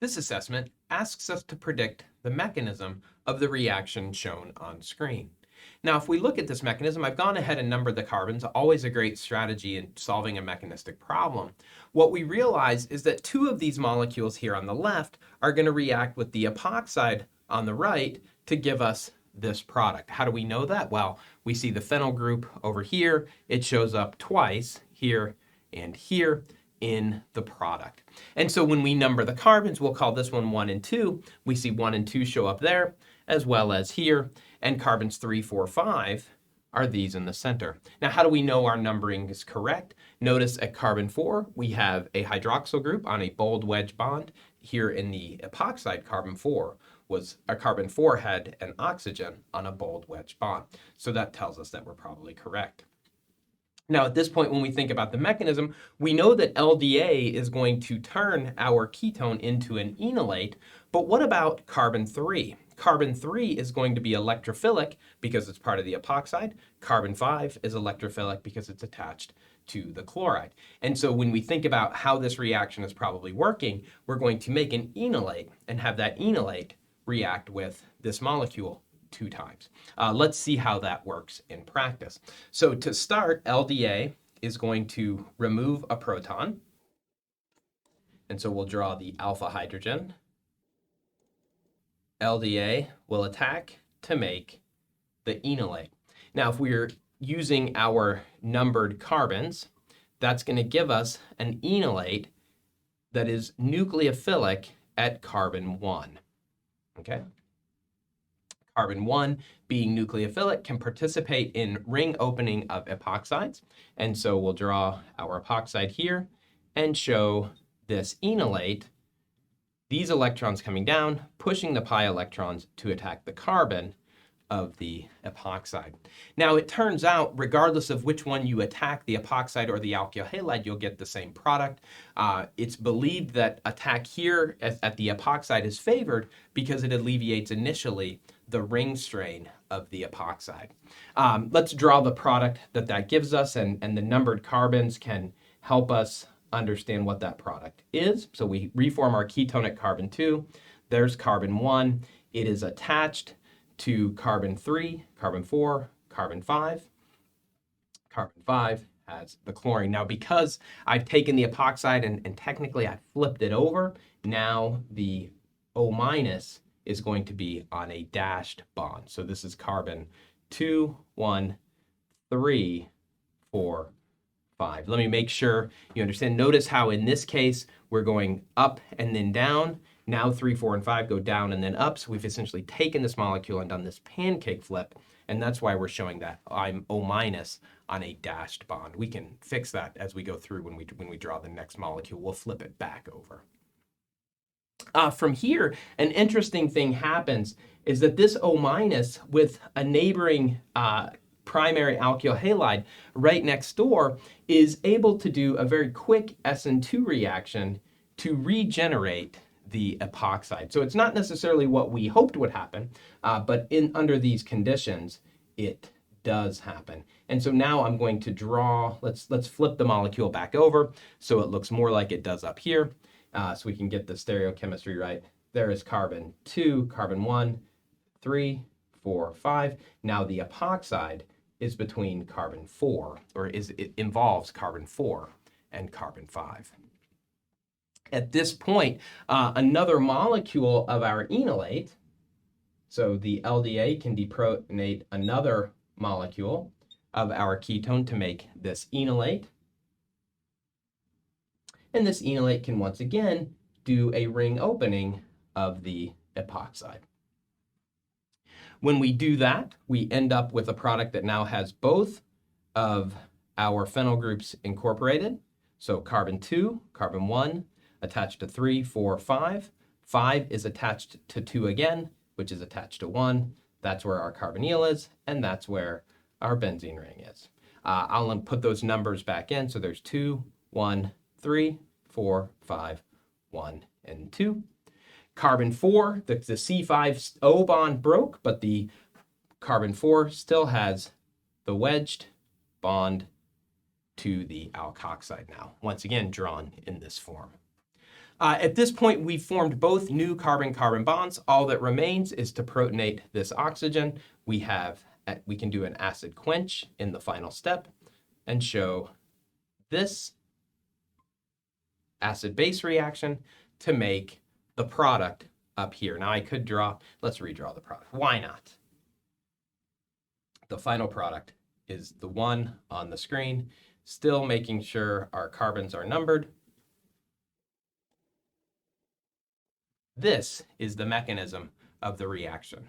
This assessment asks us to predict the mechanism of the reaction shown on screen. Now, if we look at this mechanism, I've gone ahead and numbered the carbons, always a great strategy in solving a mechanistic problem. What we realize is that two of these molecules here on the left are going to react with the epoxide on the right to give us this product. How do we know that? Well, we see the phenyl group over here. It shows up twice, here and here, in the product. And so when we number the carbons, we'll call this one 1 and 2. We see 1 and 2 show up there, as well as here, and carbons 3, 4, 5 are these in the center. Now, how do we know our numbering is correct? Notice at carbon 4, we have a hydroxyl group on a bold wedge bond. Here in the epoxide, carbon 4 had an oxygen on a bold wedge bond. So that tells us that we're probably correct. Now, at this point, when we think about the mechanism, we know that LDA is going to turn our ketone into an enolate, but what about carbon 3? Carbon 3 is going to be electrophilic because it's part of the epoxide. Carbon 5 is electrophilic because it's attached to the chloride. And so when we think about how this reaction is probably working, we're going to make an enolate and have that enolate react with this molecule 2 times. Let's see how that works in practice. So to start, LDA is going to remove a proton. And so we'll draw the alpha hydrogen. LDA will attack to make the enolate. Now, if we're using our numbered carbons, that's going to give us an enolate that is nucleophilic at carbon 1. Okay? Carbon 1, being nucleophilic, can participate in ring opening of epoxides. And so we'll draw our epoxide here and show this enolate, these electrons coming down, pushing the pi electrons to attack the carbon of the epoxide. Now, it turns out, regardless of which one you attack, the epoxide or the alkyl halide, you'll get the same product. It's believed that attack here at the epoxide is favored because it alleviates initially the ring strain of the epoxide. Let's draw the product that gives us, and the numbered carbons can help us understand what that product is. So we reform our ketone at carbon 2. There's carbon 1. It is attached to carbon 3, carbon 4, carbon 5. Carbon 5 has the chlorine. Now, because I've taken the epoxide and technically I flipped it over, now the O- is going to be on a dashed bond. So this is carbon 2, 1, 3, 4, 5. Let me make sure you understand. Notice how in this case, we're going up and then down. Now 3, 4, and 5 go down and then up. So we've essentially taken this molecule and done this pancake flip. And that's why we're showing that I'm O- on a dashed bond. We can fix that as we go through when we draw the next molecule. We'll flip it back over. From here, an interesting thing happens is that this O- with a neighboring primary alkyl halide right next door is able to do a very quick SN2 reaction to regenerate the epoxide. So it's not necessarily what we hoped would happen, but under these conditions, it does happen. And so now I'm going to draw, let's flip the molecule back over so it looks more like it does up here, so we can get the stereochemistry right. There is carbon 2, carbon 1, 3, 4, 5. Now the epoxide is between carbon 4, or it involves carbon 4 and carbon 5. At this point, another molecule of our enolate, so the LDA can deprotonate another molecule of our ketone to make this enolate. And this enolate can once again do a ring opening of the epoxide. When we do that, we end up with a product that now has both of our phenyl groups incorporated. So carbon 2, carbon 1, attached to 3, 4, 5. 5 is attached to 2 again, which is attached to 1. That's where our carbonyl is, and that's where our benzene ring is. I'll put those numbers back in. So there's 2, 1, 3, 4, 5, 1, and 2. Carbon 4, the C5O bond broke, but the carbon 4 still has the wedged bond to the alkoxide now, once again drawn in this form. At this point, we've formed both new carbon-carbon bonds. All that remains is to protonate this oxygen. We can do an acid quench in the final step and show this acid-base reaction to make the product up here. Now I could let's redraw the product. Why not? The final product is the one on the screen, still making sure our carbons are numbered. This is the mechanism of the reaction.